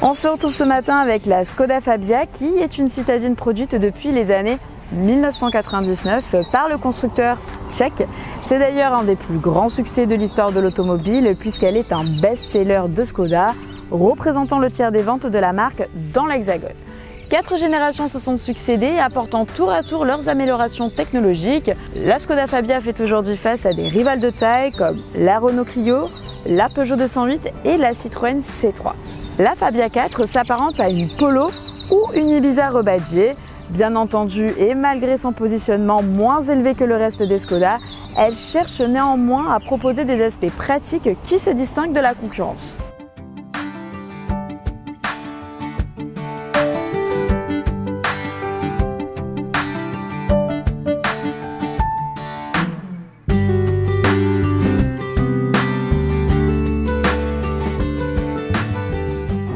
On se retrouve ce matin avec la Skoda Fabia qui est une citadine produite depuis les années 1999 par le constructeur tchèque. C'est d'ailleurs un des plus grands succès de l'histoire de l'automobile puisqu'elle est un best-seller de Skoda, représentant le tiers des ventes de la marque dans l'Hexagone. 4 générations se sont succédées, apportant tour à tour leurs améliorations technologiques. La Skoda Fabia fait aujourd'hui face à des rivales de taille comme la Renault Clio, la Peugeot 208 et la Citroën C3. La Fabia 4 s'apparente à une Polo ou une Ibiza rebadgée. Bien entendu, et malgré son positionnement moins élevé que le reste des Skoda, elle cherche néanmoins à proposer des aspects pratiques qui se distinguent de la concurrence.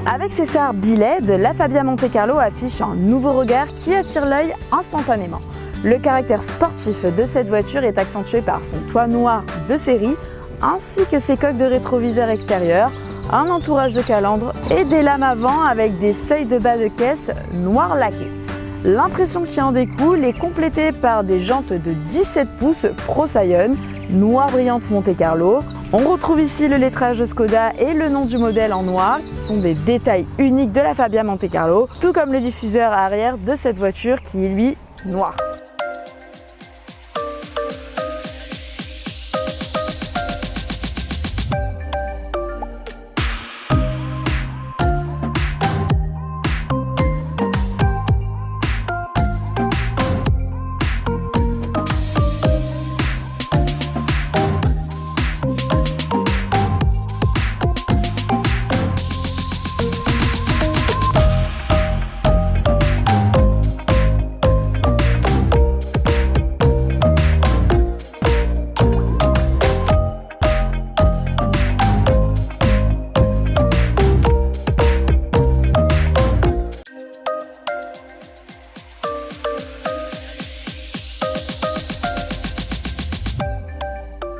Avec ses phares bi-LED, la Fabia Monte Carlo affiche un nouveau regard qui attire l'œil instantanément. Le caractère sportif de cette voiture est accentué par son toit noir de série, ainsi que ses coques de rétroviseur extérieur, un entourage de calandre et des lames avant avec des seuils de bas de caisse noir laqués. L'impression qui en découle est complétée par des jantes de 17 pouces Pro Scion, noir brillante Monte Carlo. On retrouve ici le lettrage de Skoda et le nom du modèle en noir, qui sont des détails uniques de la Fabia Monte Carlo, tout comme le diffuseur arrière de cette voiture qui est lui noir.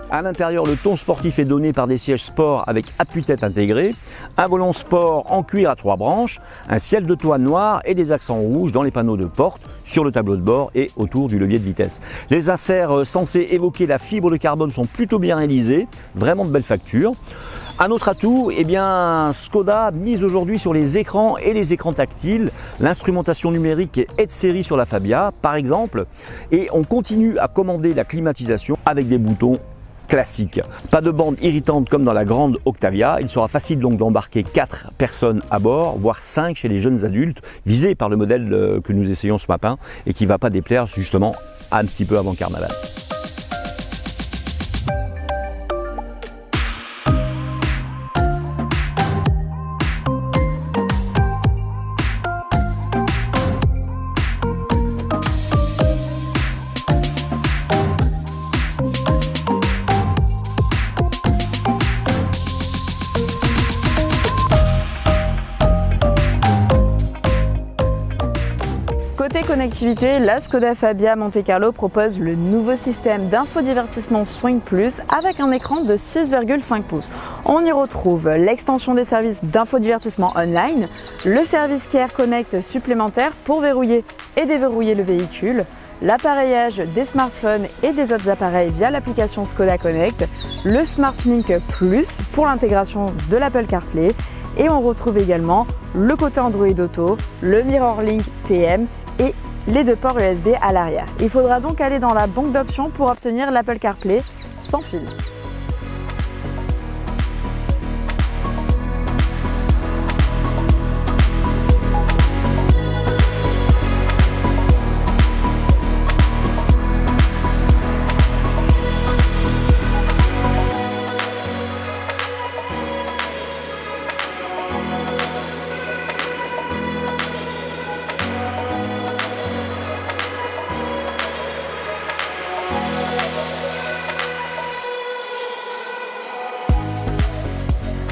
À l'intérieur, le ton sportif est donné par des sièges sport avec appuie-tête intégré, un volant sport en cuir à 3 branches, un ciel de toit noir et des accents rouges dans les panneaux de porte, sur le tableau de bord et autour du levier de vitesse. Les inserts censés évoquer la fibre de carbone sont plutôt bien réalisés, vraiment de belle facture. Un autre atout, Skoda mise aujourd'hui sur les écrans et les écrans tactiles, l'instrumentation numérique est de série sur la Fabia par exemple, et on continue à commander la climatisation avec des boutons classique. Pas de bande irritante comme dans la grande Octavia. Il sera facile donc d'embarquer 4 personnes à bord, voire 5 chez les jeunes adultes, visés par le modèle que nous essayons ce matin et qui ne va pas déplaire justement un petit peu avant Carnaval. Côté connectivité, la Skoda Fabia Monte Carlo propose le nouveau système d'infodivertissement Swing Plus avec un écran de 6,5 pouces. On y retrouve l'extension des services d'infodivertissement online, le service Care Connect supplémentaire pour verrouiller et déverrouiller le véhicule, l'appareillage des smartphones et des autres appareils via l'application Skoda Connect, le SmartLink Plus pour l'intégration de l'Apple CarPlay et on retrouve également le côté Android Auto, le MirrorLink TM et les 2 ports USB à l'arrière. Il faudra donc aller dans la banque d'options pour obtenir l'Apple CarPlay sans fil.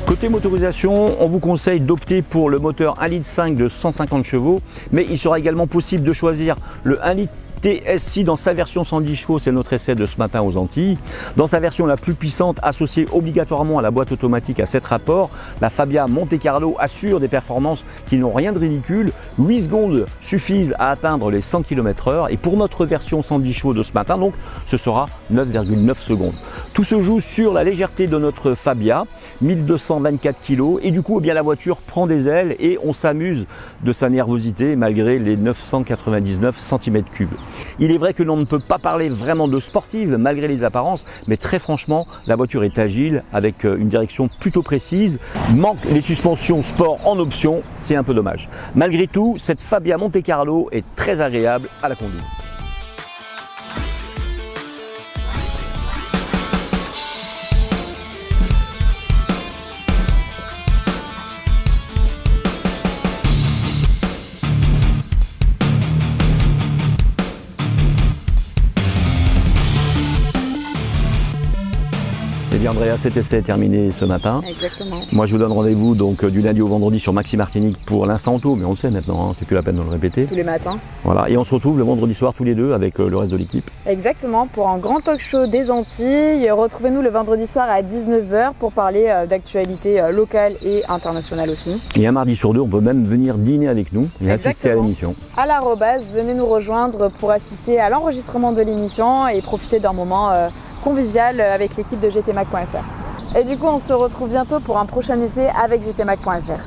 Côté motorisation, on vous conseille d'opter pour le moteur 1,5 litre de 150 chevaux, mais il sera également possible de choisir le 1 litre TS6 dans sa version 110 chevaux, c'est notre essai de ce matin aux Antilles. Dans sa version la plus puissante, associée obligatoirement à la boîte automatique à 7 rapports, la Fabia Monte Carlo assure des performances qui n'ont rien de ridicule. 8 secondes suffisent à atteindre les 100 km/h et pour notre version 110 chevaux de ce matin, donc, ce sera 9,9 secondes. Tout se joue sur la légèreté de notre Fabia, 1224 kg, et du coup, eh bien, la voiture prend des ailes et on s'amuse de sa nervosité malgré les 999 cm3. Il est vrai que l'on ne peut pas parler vraiment de sportive malgré les apparences, mais très franchement, la voiture est agile avec une direction plutôt précise. Manque les suspensions sport en option, c'est un peu dommage. Malgré tout, cette Fabia Monte Carlo est très agréable à la conduire. Eh bien Andrea, cet essai est terminé ce matin. Exactement. Moi je vous donne rendez-vous donc du lundi au vendredi sur Maxi Martinique pour l'instant auto, mais on le sait maintenant, hein, c'est plus la peine de le répéter. Tous les matins. Voilà, et on se retrouve le vendredi soir tous les deux avec le reste de l'équipe. Exactement, pour un grand talk show des Antilles. Retrouvez-nous le vendredi soir à 19h pour parler d'actualités locales et internationales aussi. Et un mardi sur deux, on peut même venir dîner avec nous et assister à l'émission. À l'arrobase, venez nous rejoindre pour assister à l'enregistrement de l'émission et profiter d'un moment convivial avec l'équipe de gtmac.fr. Et du coup, on se retrouve bientôt pour un prochain essai avec gtmac.fr.